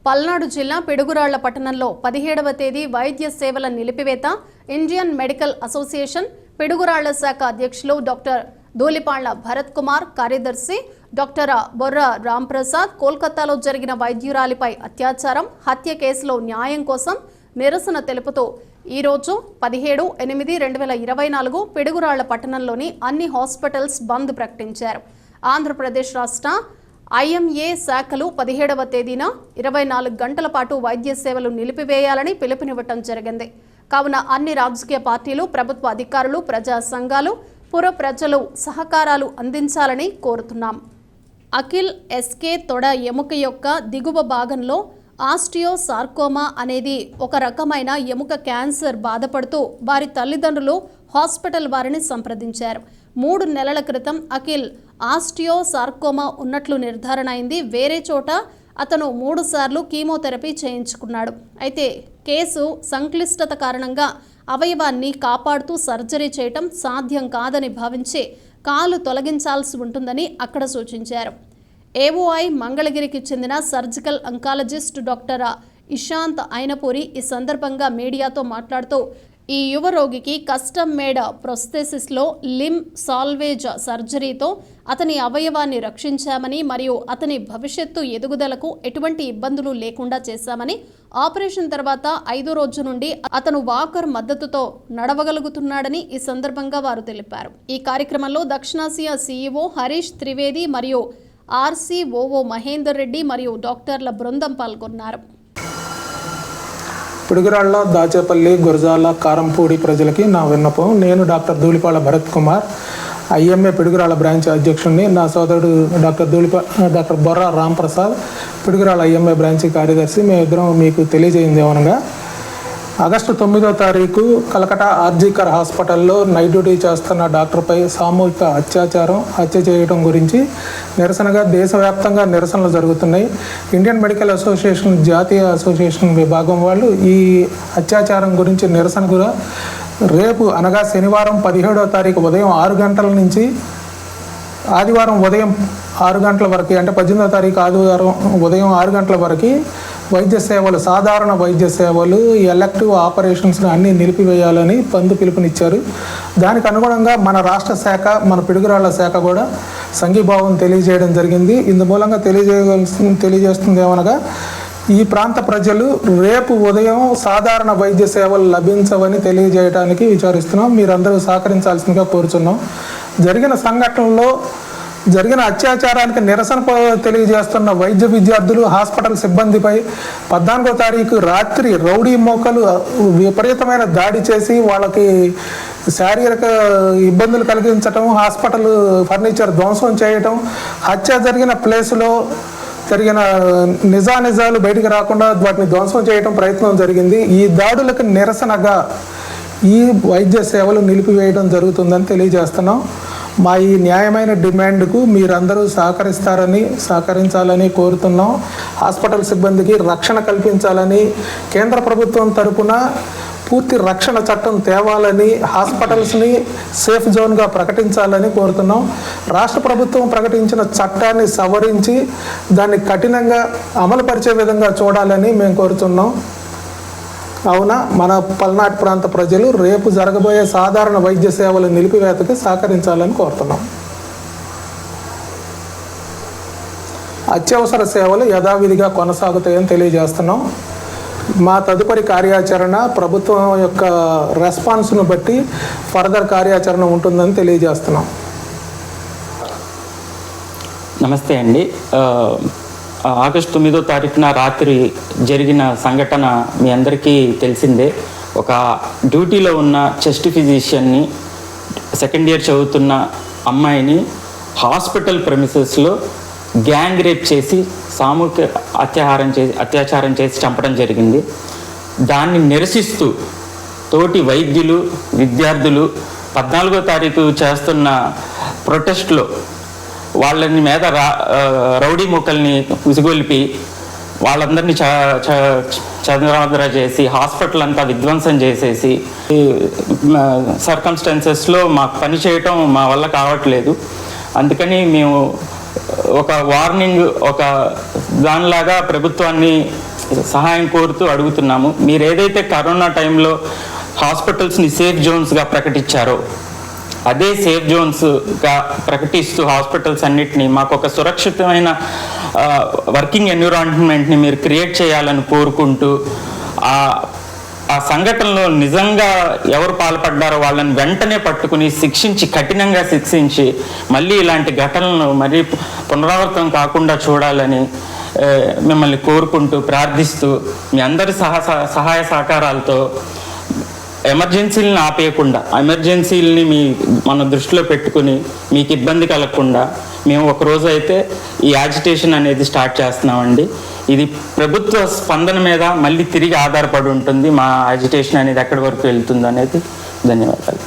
పల్నాడు జిల్లా పిడుగురాళ్ల పట్టణంలో 17వ తేదీ వైద్య సేవల నిలిపివేత ఇండియన్ మెడికల్ అసోసియేషన్ పిడుగురాళ్ల శాఖ అధ్యక్షులు డాక్టర్ ధూళిపాళ్ల భరత్ కుమార్, కార్యదర్శి డాక్టర్ బొర్ర రాంప్రసాద్ కోల్కతాలో జరిగిన వైద్యురాలిపై అత్యాచారం, హత్య కేసులో న్యాయం కోసం నిరసన తెలుపుతూ ఈ రోజు 17/8/2024 పిడుగురాళ్ల పట్టణంలోని అన్ని హాస్పిటల్స్ బంద్ ప్రకటించారు. ఆంధ్రప్రదేశ్ రాష్ట్ర ఐఎంఏ శాఖలు 17వ తేదీన 24 గంటల పాటు వైద్య సేవలు నిలిపివేయాలని పిలుపునివ్వటం జరిగింది. కావున అన్ని రాజకీయ పార్టీలు, ప్రభుత్వ అధికారులు, ప్రజా సంఘాలు, పుర ప్రజలు సహకారాలు అందించాలని కోరుతున్నాం. అఖిల్ ఎస్కే తొడ ఎముక యొక్క దిగువ భాగంలో ఆస్టియోసార్కోమా అనేది ఒక రకమైన ఎముక క్యాన్సర్ బాధపడుతూ వారి తల్లిదండ్రులు హాస్పిటల్ వారిని సంప్రదించారు. 3 నెలల క్రితం అఖిల్ ఆస్టియోసార్కోమా ఉన్నట్లు నిర్ధారణ అయింది. వేరే చోట అతను 3 సార్లు కీమోథెరపీ చేయించుకున్నాడు. అయితే కేసు సంక్లిష్టత కారణంగా అవయవాన్ని కాపాడుతూ సర్జరీ చేయటం సాధ్యం కాదని భావించి కాలు తొలగించాల్సి ఉంటుందని అక్కడ సూచించారు. ఏఓఐ మంగళగిరికి చెందిన surgical oncologist doctor Ishant Ainapuri ఈ సందర్భంగా మీడియాతో మాట్లాడుతూ ఈ యువ రోగికి కస్టమ్ మేడ్ ప్రొస్థెసిస్లో లిమ్ సాల్వేజ్ సర్జరీతో అతని అవయవాన్ని రక్షించామని మరియు అతని భవిష్యత్తు ఎదుగుదలకు ఎటువంటి ఇబ్బందులు లేకుండా చేశామని, ఆపరేషన్ తర్వాత 5వ రోజు నుండి అతను వాకర్ మద్దతుతో నడవగలుగుతున్నాడని ఈ సందర్భంగా వారు తెలిపారు. ఈ కార్యక్రమంలో దక్షిణాసియా సీఈఓ హరీష్ త్రివేది మరియు ఆర్సీఓఓ మహేందర్ రెడ్డి మరియు డాక్టర్ల బృందం పాల్గొన్నారు. పిడుగురాళ్ల, దాచేపల్లి, గురజాల, కారంపూడి ప్రజలకి నా విన్నపం. నేను doctor Dhulipalla Bharat Kumar, IMA Piduguralla branch అధ్యక్షుడిని. నా సోదరుడు డాక్టర్ బొర్ర రాంప్రసాద్, పిడుగురాళ్ల ఐఎంఏ బ్రాంచ్ కార్యదర్శి. మేమిద్దరం మీకు తెలియజేయింది ఏమనగా, ఆగస్టు 9వ తారీఖు కలకటా ఆర్జీకర్ హాస్పిటల్లో నైట్ డ్యూటీ చేస్తున్న డాక్టర్పై సామూహిక హత్య చేయడం గురించి నిరసనగా దేశవ్యాప్తంగా నిరసనలు జరుగుతున్నాయి. ఇండియన్ మెడికల్ అసోసియేషన్ జాతీయ అసోసియేషన్ విభాగం వాళ్ళు ఈ అత్యాచారం గురించి నిరసనగా రేపు అనగా శనివారం 17వ తారీఖు ఉదయం 6 గంటల నుంచి ఆదివారం ఉదయం 6 గంటల వరకు, అంటే 18వ తారీఖు ఆదివారం ఉదయం 6 గంటల వరకు వైద్య సేవలు, సాధారణ వైద్య సేవలు, ఎలెక్టివ్ ఆపరేషన్స్ను అన్నీ నిలిపివేయాలని పిలుపునిచ్చారు. దానికి అనుగుణంగా మన రాష్ట్ర శాఖ, మన పిడుగురాళ్ల శాఖ కూడా సంఘీభావం తెలియజేయడం జరిగింది. ఇందు మూలంగా తెలియజేస్తుంది ఏమనగా, ఈ ప్రాంత ప్రజలు రేపు ఉదయం సాధారణ వైద్య సేవలు లభించవని తెలియజేయడానికి విచారిస్తున్నాం. మీరందరూ సహకరించాల్సిందిగా కోరుచున్నాం. జరిగిన అత్యాచారానికి నిరసన తెలియజేస్తున్న వైద్య విద్యార్థులు, హాస్పిటల్ సిబ్బందిపై 14వ తారీఖు రాత్రి రౌడీ మోకలు విపరీతమైన దాడి చేసి వాళ్ళకి శారీరక ఇబ్బందులు కలిగించటం, హాస్పిటల్ ఫర్నిచర్ ధ్వంసం చేయటం, హత్య జరిగిన ప్లేసులో జరిగిన నిజాలు బయటికి రాకుండా వాటిని ధ్వంసం చేయటం ప్రయత్నం జరిగింది. ఈ దాడులకు నిరసనగా ఈ వైద్య సేవలు నిలిపివేయడం జరుగుతుందని తెలియజేస్తున్నాం. మా ఈ న్యాయమైన డిమాండ్కు మీరందరూ సహకరించాలని కోరుతున్నాం. హాస్పిటల్ సిబ్బందికి రక్షణ కల్పించాలని, కేంద్ర ప్రభుత్వం తరపున పూర్తి రక్షణ చట్టం తేవాలని, హాస్పిటల్స్ని సేఫ్ జోన్గా ప్రకటించాలని కోరుతున్నాం. రాష్ట్ర ప్రభుత్వం ప్రకటించిన చట్టాన్ని సవరించి దాన్ని కఠినంగా అమలుపరిచే విధంగా చూడాలని మేము కోరుతున్నాం. అవునా, మన పల్నాడు ప్రాంత ప్రజలు రేపు జరగబోయే సాధారణ వైద్య సేవల నిలిపివేతకి సహకరించాలని కోరుతున్నాం. అత్యవసర సేవలు యథావిధిగా కొనసాగుతాయని తెలియజేస్తున్నాం. మా తదుపరి కార్యాచరణ ప్రభుత్వం యొక్క రెస్పాన్స్ను బట్టి ఫర్దర్ కార్యాచరణ ఉంటుందని తెలియజేస్తున్నాం. నమస్తే అండి. ఆగస్టు 9వ తారీఖున రాత్రి జరిగిన సంఘటన మీ అందరికీ తెలిసిందే. ఒక డ్యూటీలో ఉన్న చెస్ట్ ఫిజిషియన్ని, సెకండ్ ఇయర్ చదువుతున్న అమ్మాయిని హాస్పిటల్ ప్రెమిసెస్లో గ్యాంగ్ రేప్ చేసి సామూహిక అత్యాచారం చేసి చంపడం జరిగింది. దాన్ని నిరసిస్తూ తోటి వైద్యులు, విద్యార్థులు 14వ తారీఖు చేస్తున్న ప్రొటెస్ట్లో వాళ్ళని మీద రౌడీ మూకల్ని ఉసిగొల్పి వాళ్ళందరినీ చంద్రవందర చేసి హాస్పిటల్ అంతా విధ్వంసం చేసేసి సర్కమ్స్టాన్సెస్లో మాకు పని చేయటం మా వల్ల కావట్లేదు. అందుకని మేము ఒక వార్నింగ్, ఒక దానిలాగా ప్రభుత్వాన్ని సహాయం కోరుతూ అడుగుతున్నాము. మీరు ఏదైతే కరోనా టైంలో హాస్పిటల్స్ని సేఫ్ జోన్స్గా ప్రకటించారో అదే సేఫ్ జోన్స్గా ప్రకటిస్తూ హాస్పిటల్స్ అన్నిటినీ మాకు ఒక సురక్షితమైన వర్కింగ్ ఎన్విరాన్మెంట్ని మీరు క్రియేట్ చేయాలని కోరుకుంటూ ఆ సంఘటనలో నిజంగా ఎవరు పాల్పడ్డారో వాళ్ళని వెంటనే పట్టుకుని కఠినంగా శిక్షించి మళ్ళీ ఇలాంటి ఘటనలను మరీ పునరావృతం కాకుండా చూడాలని మిమ్మల్ని కోరుకుంటూ ప్రార్థిస్తూ మీ అందరి సహాయ సహకారాలతో ఎమర్జెన్సీలను ఆపేయకుండా ఎమర్జెన్సీలని మన దృష్టిలో పెట్టుకుని మీకు ఇబ్బంది కలగకుండా మేము ఒకరోజు అయితే ఈ యాజిటేషన్ అనేది స్టార్ట్ చేస్తున్నామండి. ఇది ప్రభుత్వ స్పందన మీద మళ్ళీ తిరిగి ఆధారపడి ఉంటుంది మా యాజిటేషన్ అనేది ఎక్కడి వరకు వెళ్తుంది అనేది. ధన్యవాదాలు.